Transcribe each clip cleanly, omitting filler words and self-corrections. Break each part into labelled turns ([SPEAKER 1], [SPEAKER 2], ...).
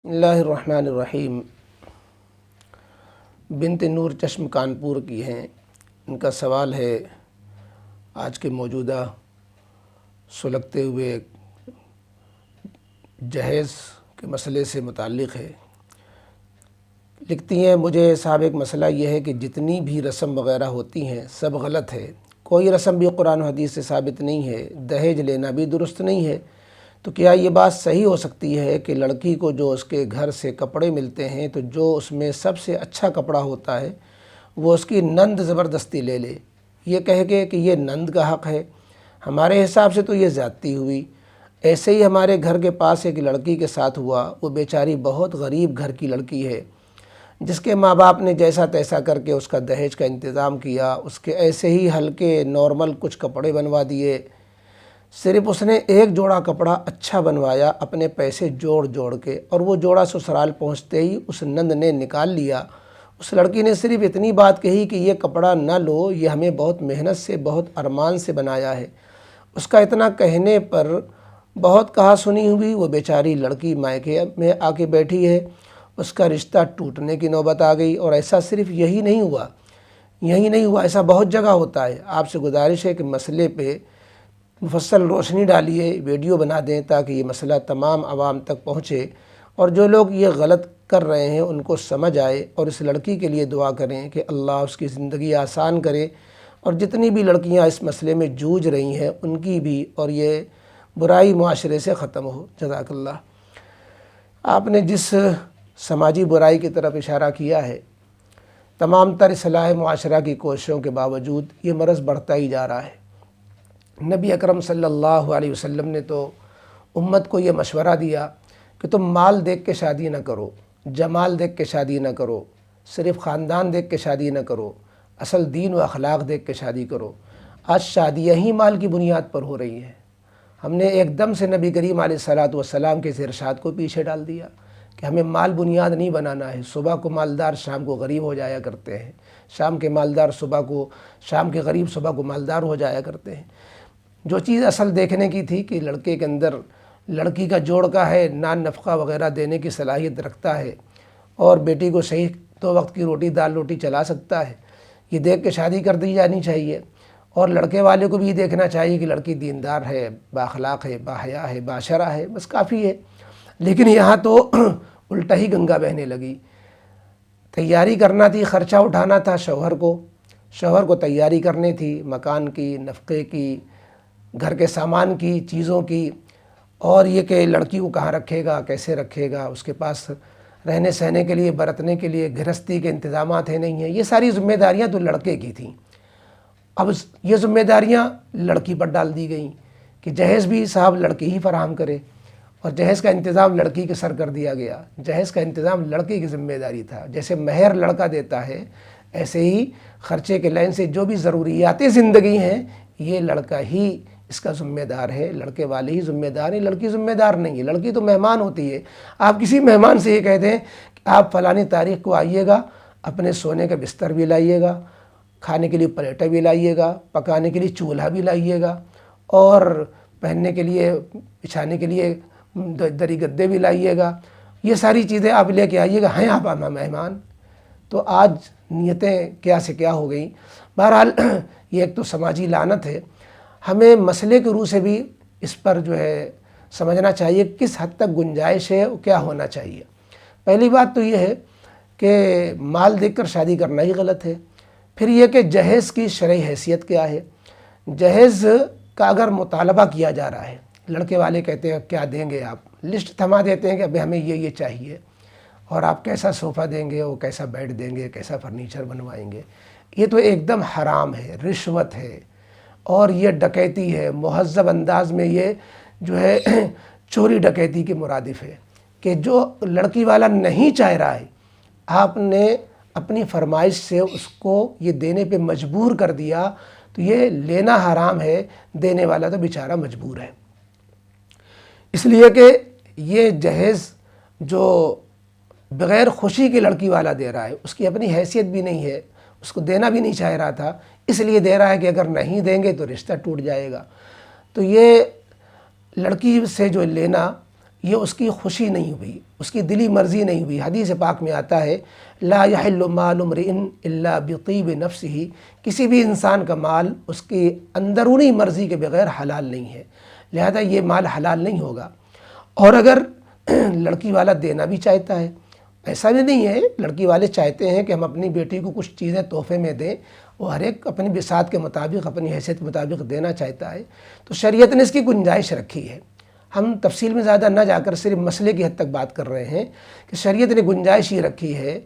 [SPEAKER 1] بسم اللہ الرحمن الرحیم۔ بنت نور چشم کانپور کی ہیں۔ ان کا سوال ہے آج کے موجودہ سلگتے ہوئے جہیز کے مسئلے سے متعلق ہے۔ لکھتی ہیں، مجھے صاحب ایک مسئلہ یہ ہے کہ جتنی بھی رسم وغیرہ ہوتی ہیں سب غلط ہے، کوئی رسم بھی قرآن و حدیث سے ثابت نہیں ہے، دہیج لینا بھی درست نہیں ہے، تو کیا یہ بات صحیح ہو سکتی ہے کہ لڑکی کو جو اس کے گھر سے کپڑے ملتے ہیں تو جو اس میں سب سے اچھا کپڑا ہوتا ہے وہ اس کی نند زبردستی لے لے، یہ کہہ کے کہ یہ نند کا حق ہے؟ ہمارے حساب سے تو یہ زیادتی ہوئی۔ ایسے ہی ہمارے گھر کے پاس ایک لڑکی کے ساتھ ہوا، وہ بیچاری بہت غریب گھر کی لڑکی ہے، جس کے ماں باپ نے جیسا تیسا کر کے اس کا دہیج کا انتظام کیا، اس کے ایسے ہی ہلکے نارمل کچھ کپڑے بنوا دیے، صرف اس نے ایک جوڑا کپڑا اچھا بنوایا اپنے پیسے جوڑ جوڑ کے، اور وہ جوڑا سسرال پہنچتے ہی اس نند نے نکال لیا۔ اس لڑکی نے صرف اتنی بات کہی کہ یہ کپڑا نہ لو، یہ ہمیں بہت محنت سے بہت ارمان سے بنایا ہے۔ اس کا اتنا کہنے پر بہت کہا سنی ہوئی، وہ بیچاری لڑکی مائکے میں آ کے بیٹھی ہے، اس کا رشتہ ٹوٹنے کی نوبت آ گئی۔ اور ایسا صرف یہی نہیں ہوا، ایسا بہت جگہ ہوتا ہے۔ آپ سے گزارش ہے کہ مسئلے پہ مفصل روشنی ڈالیے، ویڈیو بنا دیں تاکہ یہ مسئلہ تمام عوام تک پہنچے، اور جو لوگ یہ غلط کر رہے ہیں ان کو سمجھ آئے، اور اس لڑکی کے لیے دعا کریں کہ اللہ اس کی زندگی آسان کرے، اور جتنی بھی لڑکیاں اس مسئلے میں جوجھ رہی ہیں ان کی بھی، اور یہ برائی معاشرے سے ختم ہو۔ جزاک اللہ۔ آپ نے جس سماجی برائی کی طرف اشارہ کیا ہے، تمام تر اصلاح معاشرہ کی کوششوں کے باوجود یہ مرض بڑھتا ہی جا رہا ہے۔ نبی اکرم صلی اللہ علیہ وسلم نے تو امت کو یہ مشورہ دیا کہ تم مال دیکھ کے شادی نہ کرو، جمال دیکھ کے شادی نہ کرو، صرف خاندان دیکھ کے شادی نہ کرو، اصل دین و اخلاق دیکھ کے شادی کرو۔ آج شادیاں ہی مال کی بنیاد پر ہو رہی ہیں۔ ہم نے ایک دم سے نبی کریم علیہ الصلاۃ والسلام کے اس ارشاد کو پیچھے ڈال دیا کہ ہمیں مال بنیاد نہیں بنانا ہے۔ صبح کو مالدار شام کو غریب ہو جایا کرتے ہیں، شام کے غریب صبح کو مالدار ہو جایا کرتے ہیں۔ جو چیز اصل دیکھنے کی تھی کہ لڑکے کے اندر لڑکی کا جوڑ کا ہے، نان نفقہ وغیرہ دینے کی صلاحیت رکھتا ہے، اور بیٹی کو صحیح 2 وقت کی روٹی دال روٹی چلا سکتا ہے، یہ دیکھ کے شادی کر دی جانی چاہیے۔ اور لڑکے والے کو بھی یہ دیکھنا چاہیے کہ لڑکی دیندار ہے، بااخلاق ہے، باحیا ہے، باشرہ ہے، بس کافی ہے۔ لیکن یہاں تو الٹا ہی گنگا بہنے لگی۔ تیاری کرنا تھی، خرچہ اٹھانا تھا شوہر کو تیاری کرنی تھی، مکان کی، نفقے کی، گھر کے سامان کی، چیزوں کی، اور یہ کہ لڑکی کو کہاں رکھے گا، کیسے رکھے گا، اس کے پاس رہنے سہنے کے لیے، برتنے کے لیے گرہستی کے انتظامات ہیں نہیں ہیں، یہ ساری ذمہ داریاں تو لڑکے کی تھیں۔ اب یہ ذمہ داریاں لڑکی پر ڈال دی گئیں کہ جہیز بھی صاحب لڑکی ہی فراہم کرے، اور جہیز کا انتظام لڑکی کے سر کر دیا گیا۔ جہیز کا انتظام لڑکی کی ذمہ داری تھا۔ جیسے مہر لڑکا دیتا ہے، ایسے ہی خرچے کے لائن سے جو بھی ضروریات زندگی ہیں یہ لڑکا ہی اس کا ذمہ دار ہے، لڑکے والے ہی ذمہ دار ہیں، لڑکی ذمہ دار نہیں ہے۔ لڑکی تو مہمان ہوتی ہے۔ آپ کسی مہمان سے یہ کہہ دیں کہ آپ فلانی تاریخ کو آئیے گا، اپنے سونے کا بستر بھی لائیے گا، کھانے کے لیے پلیٹیں بھی لائیے گا، پکانے کے لیے چولہا بھی لائیے گا، اور پہننے کے لیے بچھانے کے لیے دری گدے بھی لائیے گا، یہ ساری چیزیں آپ لے کے آئیے گا، ہیں آپ مہمان؟ تو آج نیتیں کیا سے کیا ہو گئیں۔ بہرحال یہ ایک تو سماجی لعنت ہے۔ ہمیں مسئلے کے روح سے بھی اس پر جو ہے سمجھنا چاہیے کس حد تک گنجائش ہے، کیا ہونا چاہیے۔ پہلی بات تو یہ ہے کہ مال دیکھ کر شادی کرنا ہی غلط ہے۔ پھر یہ کہ جہیز کی شرعی حیثیت کیا ہے۔ جہیز کا اگر مطالبہ کیا جا رہا ہے، لڑکے والے کہتے ہیں کیا دیں گے، آپ لسٹ تھما دیتے ہیں کہ ابھی ہمیں یہ چاہیے، اور آپ کیسا صوفہ دیں گے، وہ کیسا بیڈ دیں گے، کیسا فرنیچر بنوائیں گے، یہ تو ایک دم حرام ہے، رشوت ہے، اور یہ ڈکیتی ہے۔ مہذب انداز میں یہ جو ہے چوری ڈکیتی کے مرادف ہے کہ جو لڑکی والا نہیں چاہ رہا ہے، آپ نے اپنی فرمائش سے اس کو یہ دینے پہ مجبور کر دیا، تو یہ لینا حرام ہے، دینے والا تو بیچارہ مجبور ہے۔ اس لیے کہ یہ جہیز جو بغیر خوشی کی لڑکی والا دے رہا ہے، اس کی اپنی حیثیت بھی نہیں ہے، اس کو دینا بھی نہیں چاہ رہا تھا، اس لیے دے رہا ہے کہ اگر نہیں دیں گے تو رشتہ ٹوٹ جائے گا۔ تو یہ لڑکی سے جو لینا یہ اس کی خوشی نہیں ہوئی، اس کی دلی مرضی نہیں ہوئی۔ حدیث پاک میں آتا ہے لا یحل مال امرئ الا بطیب نفسہ، کسی بھی انسان کا مال اس کی اندرونی مرضی کے بغیر حلال نہیں ہے، لہذا یہ مال حلال نہیں ہوگا۔ اور اگر لڑکی والا دینا بھی چاہتا ہے، ایسا بھی نہیں ہے، لڑکی والے چاہتے ہیں کہ ہم اپنی بیٹی کو کچھ چیزیں تحفے میں دیں، وہ ہر ایک اپنی بساط کے مطابق، اپنی حیثیت کے مطابق دینا چاہتا ہے، تو شریعت نے اس کی گنجائش رکھی ہے۔ ہم تفصیل میں زیادہ نہ جا کر صرف مسئلے کی حد تک بات کر رہے ہیں کہ شریعت نے گنجائش یہ رکھی ہے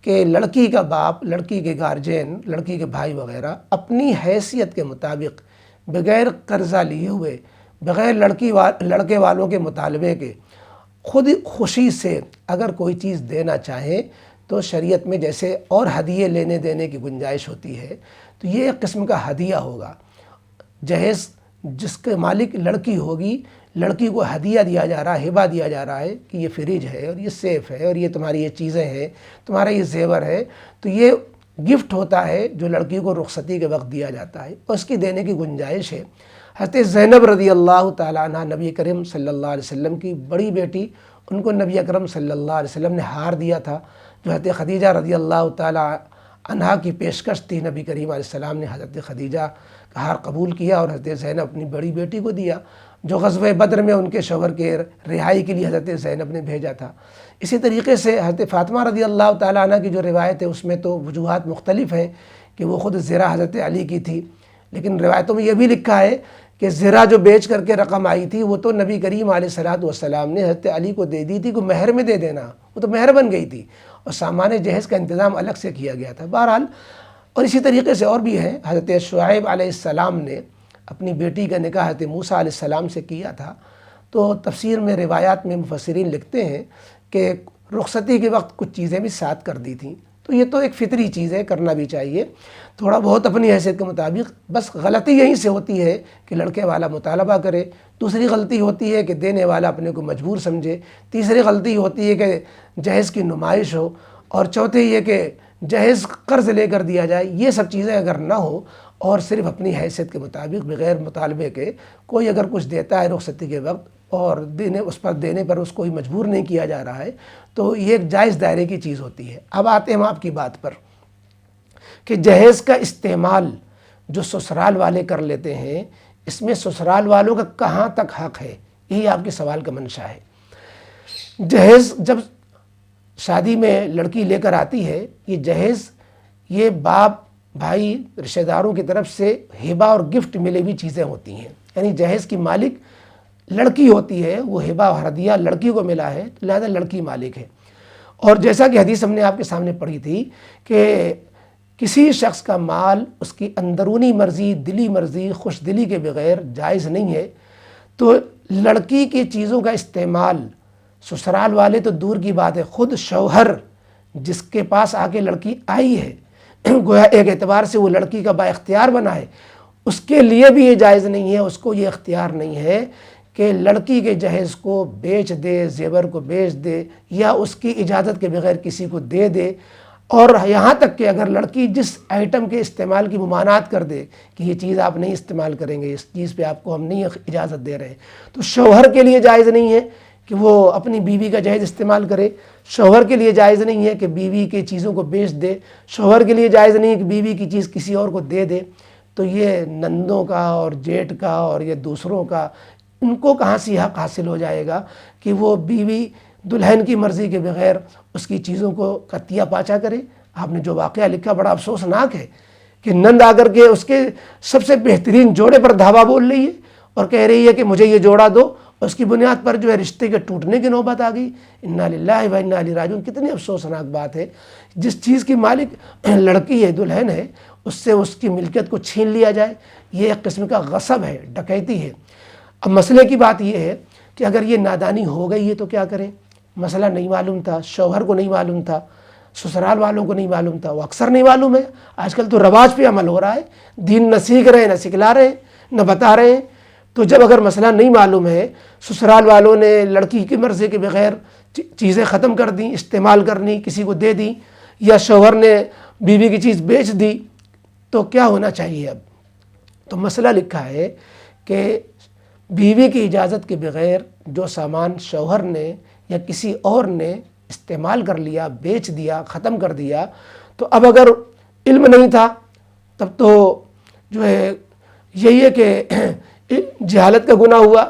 [SPEAKER 1] کہ لڑکی کا باپ، لڑکی کے گارجین، لڑکی کے بھائی وغیرہ اپنی حیثیت کے مطابق، بغیر قرضہ لیے ہوئے، بغیر لڑکے والوں کے مطالبے کے، خود خوشی سے اگر کوئی چیز دینا چاہیں تو شریعت میں جیسے اور ہدیے لینے دینے کی گنجائش ہوتی ہے، تو یہ ایک قسم کا ہدیہ ہوگا۔ جہیز جس کے مالک لڑکی ہوگی، لڑکی کو ہدیہ دیا جا رہا ہے، ہبہ دیا جا رہا ہے کہ یہ فریج ہے اور یہ سیف ہے اور یہ تمہاری یہ چیزیں ہیں، تمہارا یہ زیور ہے، تو یہ گفٹ ہوتا ہے جو لڑکی کو رخصتی کے وقت دیا جاتا ہے، اور اس کی دینے کی گنجائش ہے۔ حضرت زینب رضی اللہ تعالیٰ عنہ، نبی کریم صلی اللہ علیہ وسلم کی بڑی بیٹی، ان کو نبی اکرم صلی اللہ علیہ وسلم نے ہار دیا تھا، جو حضرت خدیجہ رضی اللہ تعالیٰ عنہ کی پیشکش تھی۔ نبی کریم علیہ السلام نے حضرت خدیجہ کا ہار قبول کیا اور حضرت زینب اپنی بڑی بیٹی کو دیا، جو غزوہ بدر میں ان کے شوہر کے رہائی کے لیے حضرت زینب نے بھیجا تھا۔ اسی طریقے سے حضرت فاطمہ رضی اللہ تعالیٰ عنہ کی جو روایت ہے، اس میں تو وجوہات مختلف ہیں کہ وہ خود زرہ حضرت علی کی تھی، لیکن روایتوں میں یہ بھی لکھا ہے کہ زرہ جو بیچ کر کے رقم آئی تھی وہ تو نبی کریم علیہ السلام نے حضرت علی کو دے دی تھی کہ مہر میں دے دینا، وہ تو مہر بن گئی تھی، اور سامان جہیز کا انتظام الگ سے کیا گیا تھا۔ بہرحال، اور اسی طریقے سے اور بھی ہیں، حضرت شعیب علیہ السلام نے اپنی بیٹی کا نکاح حضرت موسیٰ علیہ السلام سے کیا تھا، تو تفسیر میں روایات میں مفسرین لکھتے ہیں کہ رخصتی کے وقت کچھ چیزیں بھی ساتھ کر دی تھیں، تو یہ تو ایک فطری چیز ہے، کرنا بھی چاہیے تھوڑا بہت اپنی حیثیت کے مطابق۔ بس غلطی یہیں سے ہوتی ہے کہ لڑکے والا مطالبہ کرے، دوسری غلطی ہوتی ہے کہ دینے والا اپنے کو مجبور سمجھے، تیسری غلطی ہوتی ہے کہ جہیز کی نمائش ہو، اور چوتھی یہ کہ جہیز قرض لے کر دیا جائے۔ یہ سب چیزیں اگر نہ ہو اور صرف اپنی حیثیت کے مطابق بغیر مطالبے کے کوئی اگر کچھ دیتا ہے رخصتی کے وقت، اور دینے پر اس کو ہی مجبور نہیں کیا جا رہا ہے، تو یہ ایک جائز دائرے کی چیز ہوتی ہے۔ اب آتے ہیں ہم آپ کی بات پر کہ جہیز کا استعمال جو سسرال والے کر لیتے ہیں، اس میں سسرال والوں کا کہاں تک حق ہے، یہی آپ کے سوال کا منشا ہے۔ جہیز جب شادی میں لڑکی لے کر آتی ہے، یہ جہیز یہ باپ، بھائی، رشتہ داروں کی طرف سے ہبہ اور گفٹ ملے ہوئی چیزیں ہوتی ہیں، یعنی جہیز کی مالک لڑکی ہوتی ہے، وہ ہبہ اور ہدیہ لڑکی کو ملا ہے، لہذا لڑکی مالک ہے۔ اور جیسا کہ حدیث ہم نے آپ کے سامنے پڑھی تھی کہ کسی شخص کا مال اس کی اندرونی مرضی، دلی مرضی، خوش دلی کے بغیر جائز نہیں ہے، تو لڑکی کی چیزوں کا استعمال سسرال والے تو دور کی بات ہے، خود شوہر جس کے پاس آ کے لڑکی آئی ہے، گویا ایک اعتبار سے وہ لڑکی کا با اختیار بنا ہے، اس کے لیے بھی یہ جائز نہیں ہے، اس کو یہ اختیار نہیں ہے کہ لڑکی کے جہیز کو بیچ دے، زیور کو بیچ دے، یا اس کی اجازت کے بغیر کسی کو دے دے، اور یہاں تک کہ اگر لڑکی جس آئٹم کے استعمال کی ممانعت کر دے کہ یہ چیز آپ نہیں استعمال کریں گے، اس چیز پہ آپ کو ہم نہیں اجازت دے رہے ہیں، تو شوہر کے لیے جائز نہیں ہے کہ وہ اپنی بیوی کا جہیز استعمال کرے، شوہر کے لیے جائز نہیں ہے کہ بیوی کی چیزوں کو بیچ دے، شوہر کے لیے جائز نہیں ہے کہ بیوی کی چیز کسی اور کو دے دے۔ تو یہ نندوں کا اور جیٹ کا اور یہ دوسروں کا، ان کو کہاں سے حق حاصل ہو جائے گا کہ وہ بیوی دلہن کی مرضی کے بغیر اس کی چیزوں کو قطیہ پاچا کرے۔ آپ نے جو واقعہ لکھا بڑا افسوسناک ہے کہ نند آ کر کے اس کے سب سے بہترین جوڑے پر دھاوا بول رہی ہے اور کہہ رہی ہے کہ مجھے یہ جوڑا دو، اور اس کی بنیاد پر جو ہے رشتے کے ٹوٹنے کی نوبت آ گئی۔ انا للہ و انا الیہ راجعون، کتنی افسوسناک بات ہے، جس چیز کی مالک لڑکی ہے، دلہن ہے، اس سے اس کی ملکیت کو چھین لیا جائے، یہ ایک قسم کا غصب ہے، ڈکیتی ہے۔ اب مسئلے کی بات یہ ہے کہ اگر یہ نادانی ہو گئی ہے تو کیا کریں؟ مسئلہ نہیں معلوم تھا، شوہر کو نہیں معلوم تھا، سسرال والوں کو نہیں معلوم تھا، وہ اکثر نہیں معلوم ہے۔ آج کل تو رواج پہ عمل ہو رہا ہے، دین نہ سیکھ رہے ہیں، نہ سکھلا رہے ہیں، نہ بتا رہے ہیں۔ تو جب اگر مسئلہ نہیں معلوم ہے، سسرال والوں نے لڑکی کی مرضی کے بغیر چیزیں ختم کر دیں، استعمال کرنی، کسی کو دے دیں، یا شوہر نے بیوی کی چیز بیچ دی، تو کیا ہونا چاہیے اب؟ تو مسئلہ لکھا ہے کہ بیوی کی اجازت کے بغیر جو سامان شوہر نے یا کسی اور نے استعمال کر لیا، بیچ دیا، ختم کر دیا، تو اب اگر علم نہیں تھا تب تو جو ہے یہی ہے کہ جہالت کا گناہ ہوا،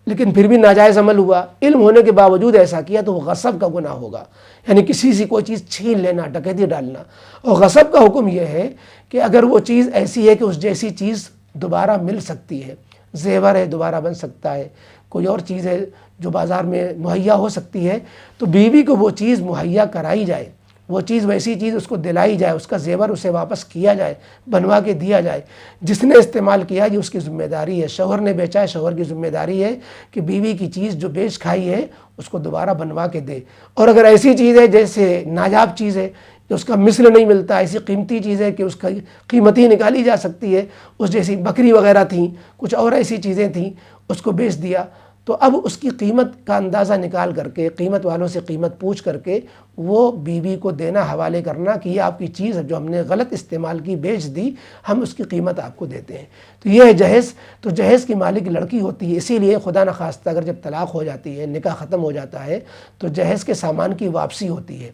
[SPEAKER 1] لیکن پھر بھی ناجائز عمل ہوا۔ علم ہونے کے باوجود ایسا کیا تو وہ غصب کا گناہ ہوگا، یعنی کسی سے کوئی چیز چھین لینا، ڈکیتی ڈالنا۔ اور غصب کا حکم یہ ہے کہ اگر وہ چیز ایسی ہے کہ اس جیسی چیز دوبارہ مل سکتی ہے، زیور ہے دوبارہ بن سکتا ہے، کوئی اور چیز ہے جو بازار میں مہیا ہو سکتی ہے، تو بیوی کو وہ چیز مہیا کرائی جائے، وہ چیز ویسی چیز اس کو دلائی جائے، اس کا زیور اسے واپس کیا جائے، بنوا کے دیا جائے۔ جس نے استعمال کیا یہ اس کی ذمہ داری ہے، شوہر نے بیچا ہے شوہر کی ذمہ داری ہے کہ بیوی کی چیز جو بیچ کھائی ہے اس کو دوبارہ بنوا کے دے۔ اور اگر ایسی چیز ہے جیسے نایاب چیز ہے کہ اس کا مثل نہیں ملتا، ایسی قیمتی چیز ہے کہ اس کا قیمت ہی نکالی جا سکتی ہے، اس جیسی بکری وغیرہ تھیں، کچھ اور ایسی چیزیں تھیں، اس کو بیچ دیا، تو اب اس کی قیمت کا اندازہ نکال کر کے، قیمت والوں سے قیمت پوچھ کر کے وہ بیوی کو دینا، حوالے کرنا کہ یہ آپ کی چیز ہے جو ہم نے غلط استعمال کی، بیچ دی، ہم اس کی قیمت آپ کو دیتے ہیں۔ تو یہ ہے جہیز۔ تو جہیز کی مالک لڑکی ہوتی ہے، اسی لیے خدا نخواستہ اگر جب طلاق ہو جاتی ہے، نکاح ختم ہو جاتا ہے، تو جہیز کے سامان کی واپسی ہوتی ہے۔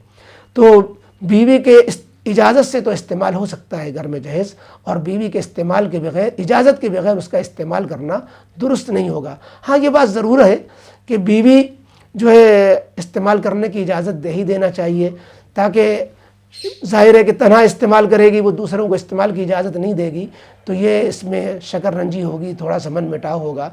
[SPEAKER 1] تو بیوی کے اجازت سے تو استعمال ہو سکتا ہے گھر میں جہیز، اور بیوی کے استعمال کے بغیر، اجازت کے بغیر اس کا استعمال کرنا درست نہیں ہوگا۔ ہاں یہ بات ضرور ہے کہ بیوی جو ہے استعمال کرنے کی اجازت دے ہی دینا چاہیے، تاکہ ظاہر ہے کہ تنہا استعمال کرے گی، وہ دوسروں کو استعمال کی اجازت نہیں دے گی، تو یہ اس میں شکر رنجی ہوگی، تھوڑا سا من مٹاؤ ہوگا۔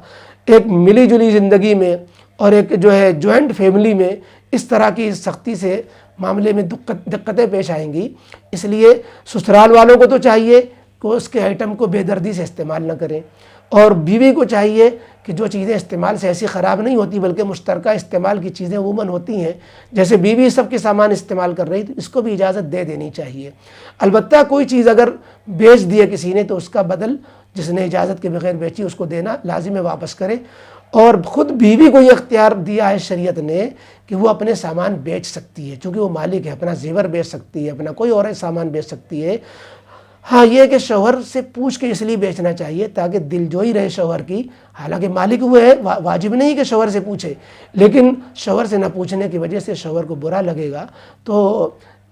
[SPEAKER 1] ایک ملی جلی زندگی میں اور ایک جو ہے جوائنٹ فیملی میں اس طرح کی سختی سے معاملے میں دقتیں پیش آئیں گی۔ اس لیے سسرال والوں کو تو چاہیے کہ اس کے آئٹم کو بے دردی سے استعمال نہ کریں، اور بیوی کو چاہیے کہ جو چیزیں استعمال سے ایسی خراب نہیں ہوتی بلکہ مشترکہ استعمال کی چیزیں عموماً ہوتی ہیں، جیسے بیوی سب کے سامان استعمال کر رہی تو اس کو بھی اجازت دے دینی چاہیے۔ البتہ کوئی چیز اگر بیچ دیا کسی نے تو اس کا بدل جس نے اجازت کے بغیر بیچی اس کو دینا لازم ہے، واپس کرے۔ اور خود بیوی کو یہ اختیار دیا ہے شریعت نے کہ وہ اپنے سامان بیچ سکتی ہے، چونکہ وہ مالک ہے، اپنا زیور بیچ سکتی ہے، اپنا کوئی اور سامان بیچ سکتی ہے۔ ہاں یہ کہ شوہر سے پوچھ کے اس لیے بیچنا چاہیے تاکہ دل جوئی رہے شوہر کی، حالانکہ مالک ہوئے ہے، واجب نہیں کہ شوہر سے پوچھے، لیکن شوہر سے نہ پوچھنے کی وجہ سے شوہر کو برا لگے گا تو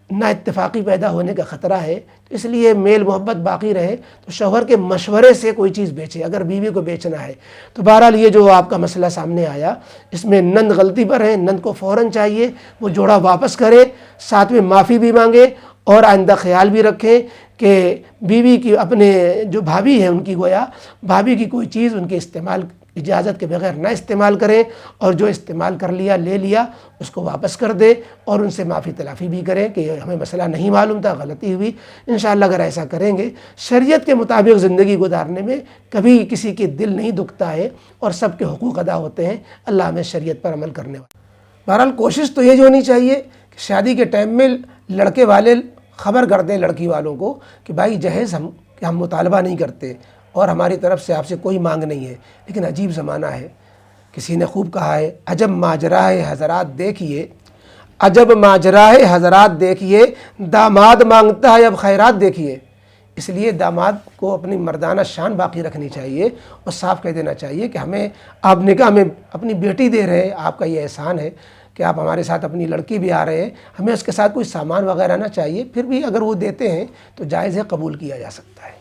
[SPEAKER 1] نا اتفاقی پیدا ہونے کا خطرہ ہے۔ تو اس لیے میل محبت باقی رہے تو شوہر کے مشورے سے کوئی چیز بیچے اگر بیوی کو بیچنا ہے۔ تو بہرحال یہ جو آپ کا مسئلہ سامنے آیا، اس میں نند غلطی پر ہے، نند کو فوراً چاہیے وہ جوڑا واپس کرے، ساتھ میں معافی بھی مانگے، اور آئندہ خیال بھی رکھیں کہ بیوی کی اپنے جو بھابھی ہیں ان کی گویا بھابھی کی کوئی چیز ان کے استعمال اجازت کے بغیر نہ استعمال کریں، اور جو استعمال کر لیا لے لیا اس کو واپس کر دے، اور ان سے معافی تلافی بھی کریں کہ ہمیں مسئلہ نہیں معلوم تھا، غلطی ہوئی۔ انشاءاللہ اگر ایسا کریں گے شریعت کے مطابق زندگی گزارنے میں کبھی کسی کے دل نہیں دکھتا ہے اور سب کے حقوق ادا ہوتے ہیں۔ اللہ ہمیں شریعت پر عمل کرنے والا۔ بہرحال کوشش تو یہ ہونی چاہیے کہ شادی کے ٹائم میں لڑکے والے خبر کر دیں لڑکی والوں کو کہ بھائی جہیز ہم مطالبہ نہیں کرتے اور ہماری طرف سے آپ سے کوئی مانگ نہیں ہے۔ لیکن عجیب زمانہ ہے، کسی نے خوب کہا ہے عجب ماجرا ہے حضرات دیکھیے، عجب ماجرا ہے حضرات دیکھیے، داماد مانگتا ہے اب خیرات دیکھیے۔ اس لیے داماد کو اپنی مردانہ شان باقی رکھنی چاہیے اور صاف کہہ دینا چاہیے کہ ہمیں آپ نکاح میں اپنی بیٹی دے رہے ہیں، آپ کا یہ احسان ہے کہ آپ ہمارے ساتھ اپنی لڑکی بھی آ رہے ہیں، ہمیں اس کے ساتھ کوئی سامان وغیرہ نہ چاہیے، پھر بھی اگر وہ دیتے ہیں تو جائز ہے، قبول کیا جا سکتا ہے۔